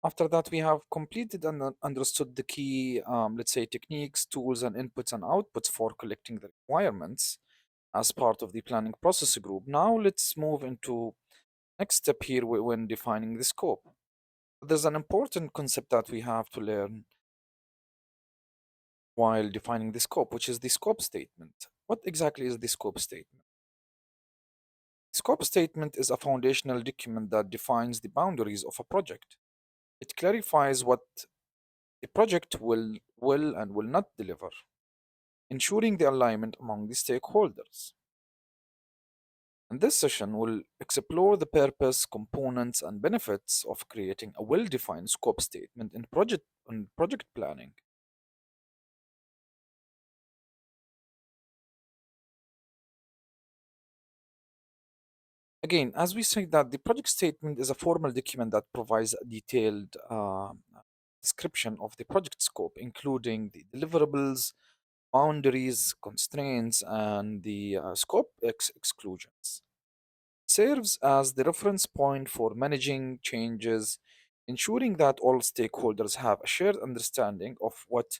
After that, we have completed and understood the key, let's say, techniques, tools, and inputs and outputs for collecting the requirements as part of the planning process group. Now, let's move into next step here when defining the scope. There's an important concept that we have to learn while defining the scope, which is the scope statement. What exactly is the scope statement? Scope statement is a foundational document that defines the boundaries of a project. It clarifies what the project will and will not deliver, ensuring the alignment among the stakeholders. In this session, we'll explore the purpose, components, and benefits of creating a well-defined scope statement in project planning. Again, as we say that the project statement is a formal document that provides a detailed description of the project scope, including the deliverables, boundaries, constraints, and the scope exclusions. Serves as the reference point for managing changes, ensuring that all stakeholders have a shared understanding of what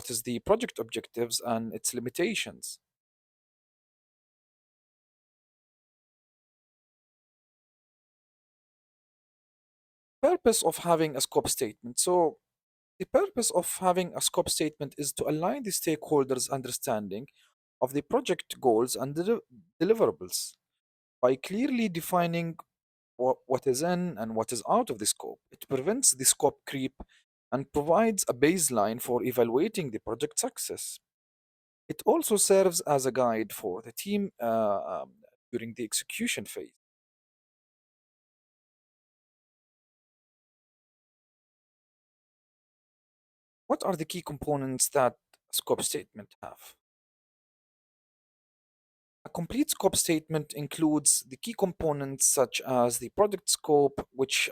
is the project objectives and its limitations. Purpose of having a scope statement. So the purpose of having a scope statement is to align the stakeholders' understanding of the project goals and deliverables by clearly defining what is in and what is out of the scope. It prevents the scope creep and provides a baseline for evaluating the project success. It also serves as a guide for the team during the execution phase. What are the key components that a scope statement have? A complete scope statement includes the key components such as the project scope, which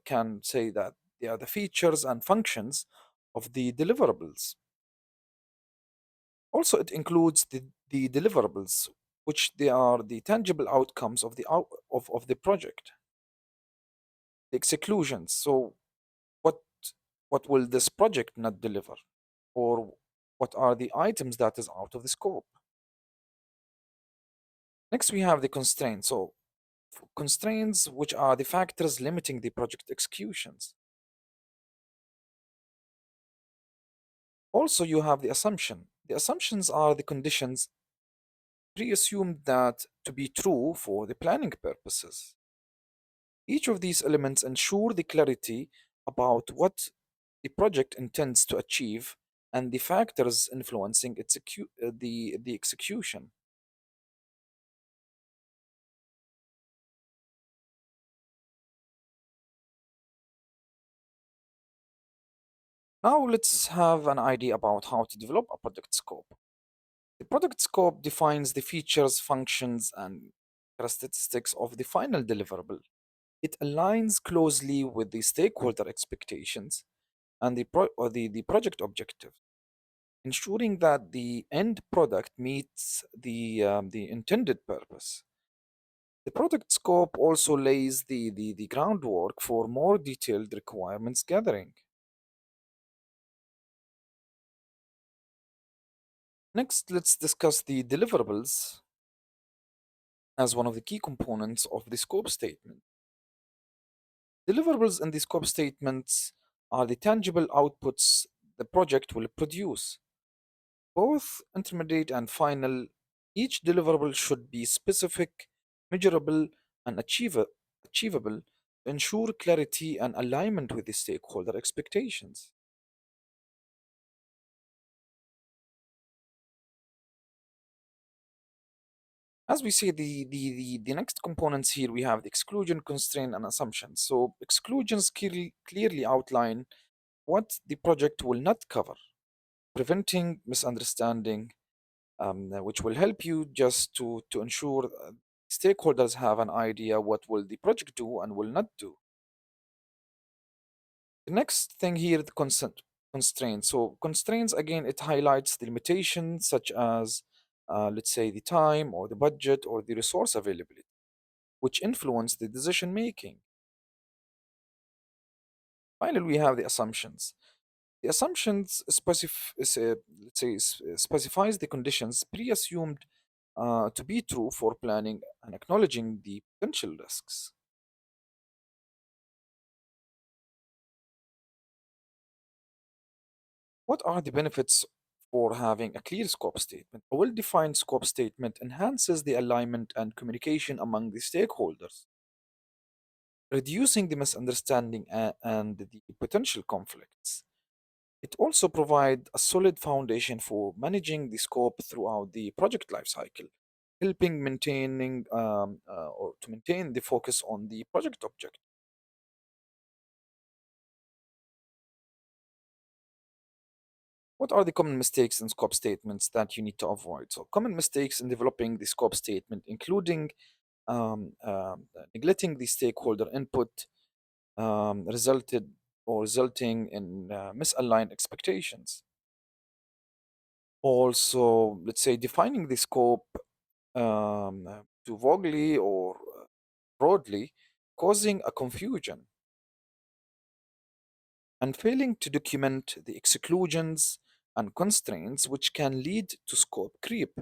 can say that they are the features and functions of the deliverables. Also, it includes the deliverables, which they are the tangible outcomes of the project. The exclusions. So, what what will this project not deliver, or what are the items that is out of the scope? Next, we have the constraints. So, constraints, which are the factors limiting the project executions. Also, you have the assumption. The assumptions are the conditions pre-assumed that to be true for the planning purposes. Each of these elements ensure the clarity about what the project intends to achieve and the factors influencing the execution. Now let's have an idea about how to develop a project scope. The project scope defines the features, functions, and characteristics of the final deliverable. It aligns closely with the stakeholder expectations and the project objective, ensuring that the end product meets the intended purpose. The product scope also lays the groundwork for more detailed requirements gathering. Next, let's discuss the deliverables as one of the key components of the scope statement. Deliverables in the scope statements are the tangible outputs the project will produce. Both intermediate and final, each deliverable should be specific, measurable, and achievable to ensure clarity and alignment with the stakeholder expectations. As we see the next components here, we have the exclusion, constraint, and assumptions. So exclusions clearly outline what the project will not cover, preventing misunderstanding, which will help you just to ensure stakeholders have an idea what will the project do and will not do. The next thing here, the consent constraints. So constraints again, it highlights the limitations such as let's say the time or the budget or the resource availability, which influence the decision making. Finally, we have the assumptions. The assumptions let's say, specifies the conditions pre-assumed to be true for planning and acknowledging the potential risks. What are the benefits for having a clear scope statement? A well-defined scope statement enhances the alignment and communication among the stakeholders, reducing the misunderstanding and the potential conflicts. It also provides a solid foundation for managing the scope throughout the project lifecycle, helping maintaining or to maintain the focus on the project object. What are the common mistakes in scope statements that you need to avoid? So, common mistakes in developing the scope statement, including neglecting the stakeholder input, resulting in misaligned expectations. Also, let's say defining the scope too vaguely or broadly, causing a confusion, and failing to document the exclusions and constraints which can lead to scope creep.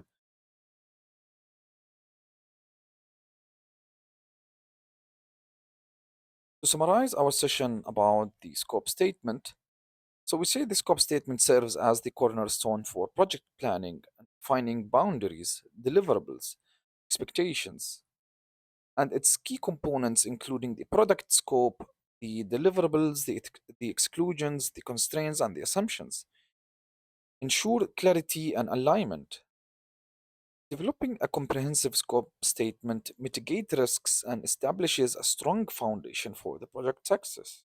To summarize our session about the scope statement, so we say the scope statement serves as the cornerstone for project planning and defining boundaries, deliverables, expectations, and its key components, including the product scope, the deliverables, the exclusions, the constraints, and the assumptions, ensure clarity and alignment. Developing a comprehensive scope statement mitigates risks and establishes a strong foundation for the project success.